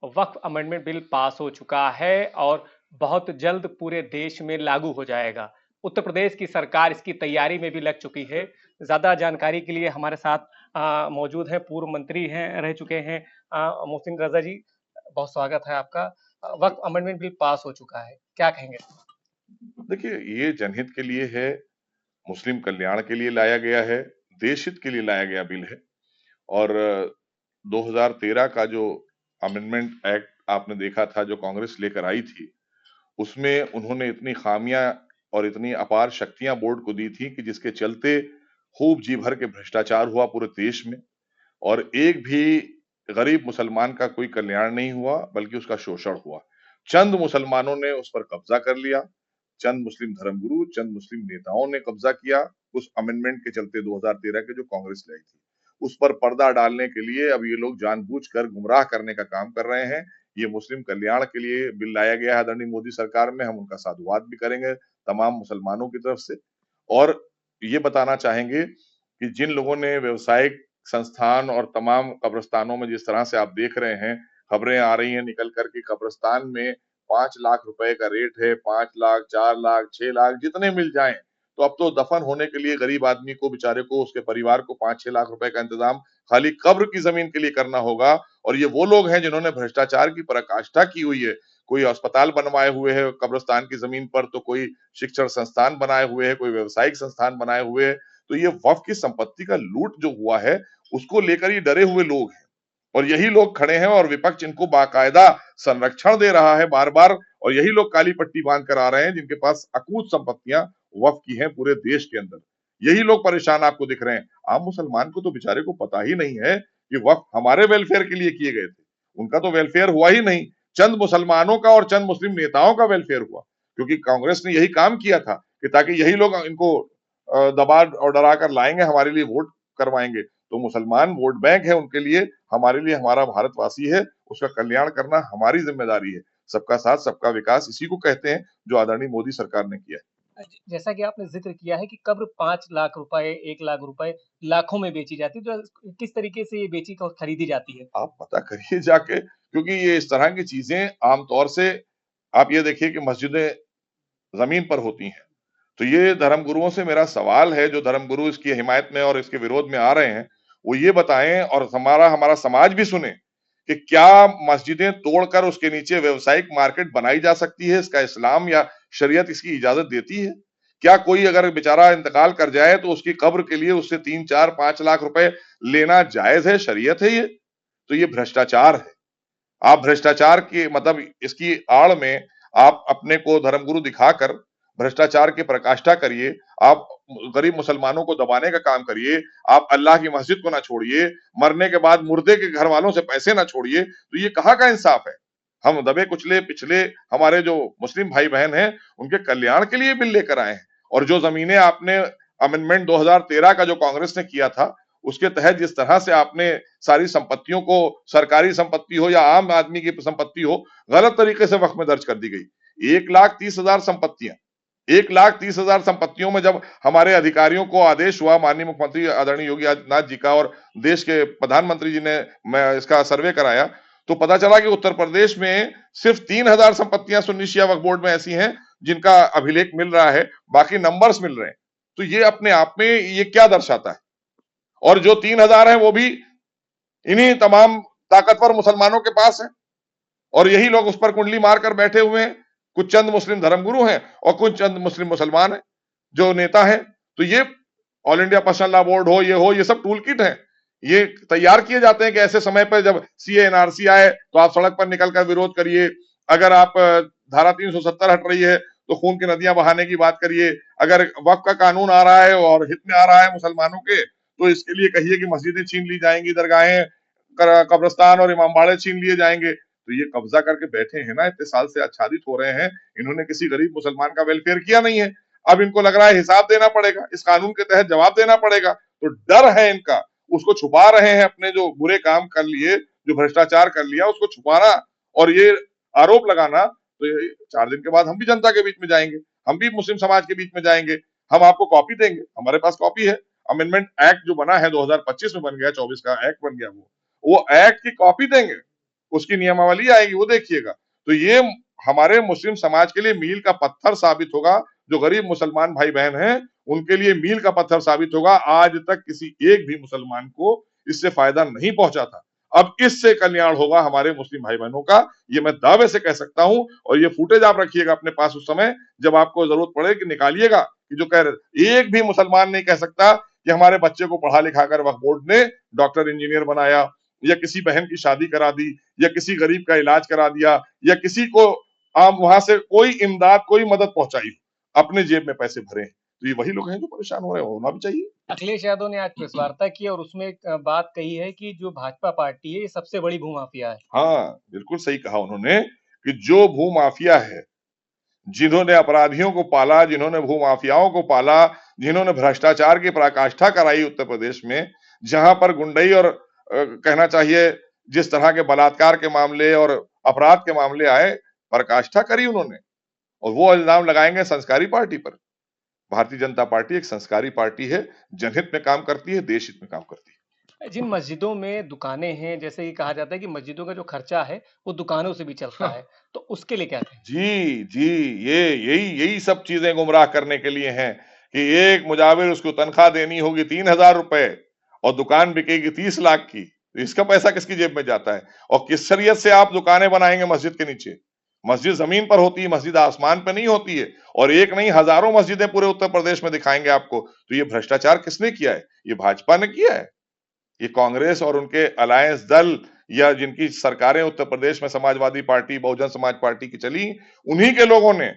वक्फ amendment bill pass हो चुका है और बहुत जल्द पूरे देश में लागू हो जाएगा। उत्तर प्रदेश की सरकार इसकी तैयारी में भी लग चुकी है। ज्यादा जानकारी के लिए हमारे साथ मौजूद हैं, पूर्व मंत्री हैं, रह चुके हैं, मोहसिन रजा जी। बहुत स्वागत है आपका। वक्फ अमेंडमेंट बिल पास हो चुका है, क्या कहेंगे? देखिए, ये जनहित के लिए है, मुस्लिम कल्याण के लिए लाया गया है, देश हित के लिए लाया गया बिल है। और 2013 का जो अमेंडमेंट एक्ट आपने देखा था जो कांग्रेस लेकर आई थी, उसमें उन्होंने इतनी खामियां और इतनी अपार शक्तियां बोर्ड को दी थी कि जिसके चलते खूब जी भर के भ्रष्टाचार हुआ पूरे देश में। और एक भी गरीब मुसलमान का कोई कल्याण नहीं हुआ, बल्कि उसका शोषण हुआ। चंद मुसलमानों ने उस पर कब्जा कर लिया, चंद मुस्लिम धर्मगुरु, चंद मुस्लिम नेताओं ने कब्जा किया उस अमेंडमेंट के चलते 2013 के जो कांग्रेस लाई थी। उस पर पर्दा डालने के लिए अब ये लोग जानबूझकर गुमराह करने का काम कर रहे हैं। ये मुस्लिम कल्याण के लिए बिल लाया गया है आदरणीय मोदी सरकार में, हम उनका साधुवाद भी करेंगे तमाम मुसलमानों की तरफ से। और ये बताना चाहेंगे कि जिन लोगों ने व्यवसायिक संस्थान और तमाम कब्रिस्तानों में जिस तरह से आप देख रहे हैं, खबरें आ रही हैं निकल कर के कब्रिस्तान में 5 लाख रुपए का रेट है, 5 लाख, 4 लाख, 6 लाख जितने मिल जाएं। तो अब तो दफन होने के लिए गरीब आदमी को बेचारे को उसके परिवार को 5-6 लाख रुपए का इंतजाम खाली कब्र की जमीन के लिए करना होगा। और ये वो लोग हैं जिन्होंने भ्रष्टाचार की पराकाष्ठा की हुई है। कोई अस्पताल बनवाए हुए है कब्रिस्तान की जमीन पर, तो कोई शिक्षण संस्थान बनाए हुए है, कोई व्यवसायिक संस्थान बनाए हुए है। तो ये वक्फ की संपत्ति का लूट जो हुआ है, उसको लेकर ये डरे हुए लोग हैं। और यही लोग खड़े हैं और विपक्ष इनको बाकायदा संरक्षण दे रहा है बार बार। और यही लोग काली पट्टी बांध कर आ रहे हैं जिनके पास अकूत संपत्तियां वक्फ की हैं पूरे देश के अंदर। यही लोग परेशान आपको दिख रहे हैं। आम मुसलमान को तो बेचारे को पता ही नहीं है कि वक्फ हमारे वेलफेयर के लिए किए गए थे। उनका तो वेलफेयर हुआ ही नहीं, चंद मुसलमानों का और चंद मुस्लिम नेताओं का वेलफेयर हुआ। क्योंकि कांग्रेस ने यही काम किया था कि ताकि यही लोग इनको दबा और डरा कर लाएंगे, हमारे लिए वोट करवाएंगे। तो मुसलमान वोट बैंक है उनके लिए, हमारे लिए हमारा भारतवासी है, उसका कल्याण करना हमारी जिम्मेदारी है। सबका साथ सबका विकास इसी को कहते हैं जो आदरणीय मोदी सरकार ने किया है। जैसा कि आपने जिक्र किया है कि कब्र 5 लाख रुपए, 1 लाख रुपए, लाखों में बेची जाती है, तो किस तरीके से ये बेची और खरीदी जाती है? आप पता करिए जाके, क्योंकि ये इस तरह की चीजें आमतौर से आप ये देखिए कि मस्जिदें जमीन पर होती हैं। तो ये धर्मगुरुओं से मेरा सवाल है, जो धर्मगुरु इसकी हिमायत में और इसके विरोध में आ रहे हैं, वो ये बताएं और हमारा हमारा समाज भी सुने कि क्या मस्जिदें तोड़कर उसके नीचे व्यावसायिक मार्केट बनाई जा सकती है? इसका इस्लाम या शरीयत इसकी इजाजत देती है? क्या कोई अगर बेचारा इंतकाल कर जाए तो उसकी कब्र के लिए उससे 3, 4, 5 लाख रुपए लेना जायज है? शरीयत है ये? तो ये भ्रष्टाचार है। आप भ्रष्टाचार की मतलब इसकी आड़ में आप अपने को धर्मगुरु दिखाकर भ्रष्टाचार की पराकाष्ठा करिए, आप गरीब मुसलमानों को दबाने का काम करिए, आप अल्लाह की मस्जिद को ना छोड़िए, मरने के बाद मुर्दे के घर वालों से पैसे ना छोड़िए, तो ये कहाँ का इंसाफ है? हम दबे कुचले पिछले हमारे जो मुस्लिम भाई बहन हैं, उनके कल्याण के लिए बिल लेकर आए हैं। और जो जमीनें आपने अमेंडमेंट 2013 का जो कांग्रेस ने किया था, उसके तहत जिस तरह से आपने सारी संपत्तियों को, सरकारी संपत्ति हो या आम आदमी की संपत्ति हो, गलत तरीके से वक्फ में दर्ज कर दी गई। 1,30,000 संपत्तियां, 1,30,000 संपत्तियों में जब हमारे अधिकारियों को आदेश हुआ, माननीय मुख्यमंत्री आदरणीय योगी आदित्यनाथ जी का और देश के प्रधानमंत्री जी ने इसका सर्वे कराया, तो पता चला कि उत्तर प्रदेश में सिर्फ 3,000 संपत्तियां सुन्नी शिया वक्फ बोर्ड में ऐसी हैं जिनका अभिलेख मिल रहा है, बाकी नंबर्स मिल रहे हैं। तो ये अपने आप में ये क्या दर्शाता है? और जो 3,000 है वो भी इन्हीं तमाम ताकतवर मुसलमानों के पास है। और यही लोग उस पर कुंडली मारकर बैठे हुए हैं। कुछ चंद मुस्लिम धर्मगुरु हैं और कुछ चंद मुस्लिम मुसलमान हैं जो नेता हैं। तो ये all India personal law board हो, ये सब टूल किट है। ये तैयार किए जाते हैं कि ऐसे समय पर जब सीए एनआरसी आए तो आप सड़क पर निकलकर विरोध करिए। अगर आप धारा 370 हट रही है तो खून की नदियां बहाने की बात करिए। अगर वक्फ का कानून आ रहा है और हित में आ रहा है मुसलमानों के, तो इसके लिए कहिए कि मस्जिदें छीन ली जाएंगी, दरगाहें, कब्रिस्तान और इमामबाड़े छीन लिए जाएंगे। तो ये कब्जा करके बैठे हैं ना, इतने साल से आच्छादित हो रहे हैं, इन्होंने किसी गरीब मुसलमान का वेलफेयर किया नहीं है। अब इनको लग रहा है हिसाब देना पड़ेगा, इस कानून के तहत जवाब देना पड़ेगा। तो डर है इनका, उसको छुपा रहे हैं, अपने जो बुरे काम कर लिए, जो भ्रष्टाचार कर लिया उसको छुपाना और ये आरोप लगाना। तो ये 4 दिन के बाद हम भी जनता के बीच में जाएंगे, हम भी मुस्लिम समाज के बीच में जाएंगे, हम आपको कॉपी देंगे, हमारे पास कॉपी है। अमेंडमेंट एक्ट जो बना है 2025 में बन गया, 24 का एक्ट बन गया, वो एक्ट की कॉपी देंगे। उसकी नियमावली आएगी, वो देखिएगा। तो ये हमारे मुस्लिम समाज के लिए मील का पत्थर साबित होगा। जो गरीब मुसलमान भाई बहन हैं, उनके लिए मील का पत्थर साबित होगा। आज तक किसी एक भी मुसलमान को इससे फायदा नहीं पहुंचा था। अब इससे कल्याण होगा हमारे मुस्लिम भाई बहनों का, ये मैं दावे से कह सकता हूं। और ये फुटेज आप रखिएगा अपने पास, उस समय जब आपको जरूरत पड़े कि निकालिएगा कि जो कह रहे, एक भी मुसलमान नहीं कह सकता कि हमारे बच्चे को पढ़ा लिखाकर वक्फ बोर्ड ने डॉक्टर इंजीनियर बनाया, या किसी बहन की शादी करा दी, या किसी गरीब का इलाज करा दिया, या किसी को आप वहां से कोई इमदाद, कोई मदद पहुंचाई, अपने जेब में पैसे भरे। तो ये वही लोग हैं जो परेशान हो रहे हैं, होना भी चाहिए। अखिलेश यादव ने आज प्रेस वार्ता की और उसमें एक बात कही है कि जो भाजपा पार्टी है ये सबसे बड़ी भूमाफिया है। हाँ, बिल्कुल सही कहा उन्होंने कि जो भूमाफिया है, जिन्होंने अपराधियों को पाला, जिन्होंने भूमाफियाओं को पाला, जिन्होंने भ्रष्टाचार की पराकाष्ठा कराई उत्तर प्रदेश में, जहां पर गुंडई और कहना चाहिए जिस तरह के बलात्कार के मामले और अपराध के मामले आए, पराकाष्ठा करी उन्होंने। और वो इल्जाम लगाएंगे संस्कारी पार्टी पर। भारतीय जनता पार्टी एक संस्कारी पार्टी है, जनहित में काम करती है, देश हित में काम करती है। जिन मस्जिदों में दुकानें हैं, जैसे कि कहा जाता है कि मस्जिदों का जो खर्चा है वो दुकानों से भी चलता है, तो उसके लिए क्या कहें? जी, जी, ये यही यही सब चीजें गुमराह करने के लिए हैं कि एक मुजाविर, उसको तनख्वाह देनी होगी 3,000 रुपए और दुकान बिकेगी 30 लाख की। तो इसका पैसा किसकी जेब में जाता है? और किस शरीयत से आप दुकानें बनाएंगे मस्जिद के नीचे? मस्जिद जमीन पर होती है, मस्जिद आसमान पे नहीं होती है। और एक नहीं, हजारों मस्जिदें पूरे उत्तर प्रदेश में दिखाएंगे आपको। तो ये भ्रष्टाचार किसने किया है? ये भाजपा ने किया है। ये कांग्रेस और उनके अलायंस दल, या जिनकी सरकारें उत्तर प्रदेश में समाजवादी पार्टी, बहुजन समाज पार्टी की चली, उन्हीं के लोगों ने,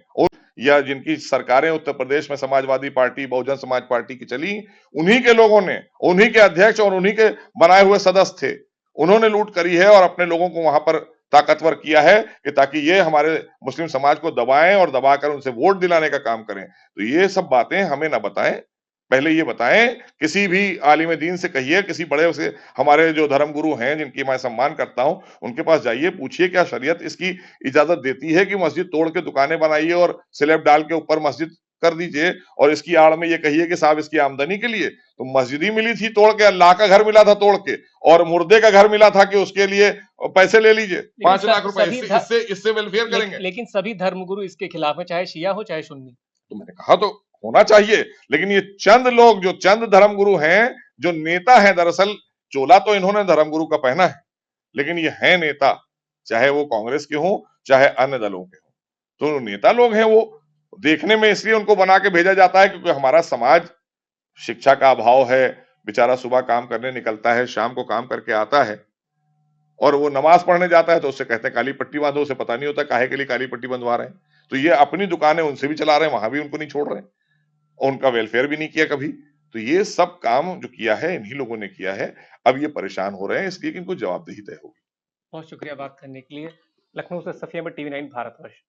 या जिनकी सरकारें उत्तर प्रदेश में समाजवादी पार्टी, बहुजन समाज पार्टी की चली, उन्हीं के लोगों ने, उन्हीं के अध्यक्ष और उन्हीं के बनाए हुए सदस्य थे। उन्होंने लूट करी है और अपने लोगों को वहां पर ताकतवर किया है कि ताकि ये हमारे मुस्लिम समाज को दबाएं और दबाकर उनसे वोट दिलाने का काम करें। तो ये सब बातें हमें ना बताएं, पहले ये बताएं, किसी भी आलिम दीन से कहिए, किसी बड़े से हमारे जो धर्मगुरु हैं जिनकी मैं सम्मान करता हूं, उनके पास जाइए, पूछिए क्या शरीयत इसकी इजाजत देती है कि मस्जिद तोड़ के दुकानें बनाइए और स्लैब डाल के ऊपर मस्जिद कर दीजिए, और इसकी आड़ में ये कहिए कि साहब इसकी आमदनी के लिए तो मस्जिद ही मिली थी तोड़ के, अल्लाह का घर मिला था तोड़ के, और मुर्दे का घर मिला था कि उसके लिए पैसे ले लीजिए 5 लाख रुपए, इससे इससे वेलफेयर करेंगे। लेकिन सभी धर्मगुरु इसके खिलाफ है, चाहे शिया हो चाहे सुन्नी। तो मैंने कहा तो होना चाहिए, लेकिन ये चंद लोग, जो चंद धर्मगुरु हैं, जो नेता हैं, दरअसल चोला तो इन्होंने धर्मगुरु का पहना है, लेकिन ये हैं नेता, चाहे वो कांग्रेस के हों, चाहे अन्य दलों के हों। तो नेता लोग हैं वो। देखने में इसलिए उनको बना के भेजा जाता है क्योंकि हमारा समाज, शिक्षा का अभाव है, बेचारा सुबह काम करने निकलता है, शाम को काम करके आता है, और वो नमाज पढ़ने जाता है तो उससे कहते हैं काली पट्टी बांधो, उसे पता नहीं होता काहे के लिए काली पट्टी बंधवा रहे हैं। तो ये अपनी दुकानें उनसे भी चला रहे हैं, वहां भी उनको नहीं छोड़ रहे हैं, और उनका वेलफेयर भी नहीं किया कभी। तो ये सब काम जो किया है इन्हीं लोगों ने किया है। अब ये परेशान हो रहे हैं, इसलिए कि इनको जवाबदेही तय होगी। बहुत शुक्रिया बात करने के लिए। लखनऊ से सफिया में टीवी 9 भारतवर्ष।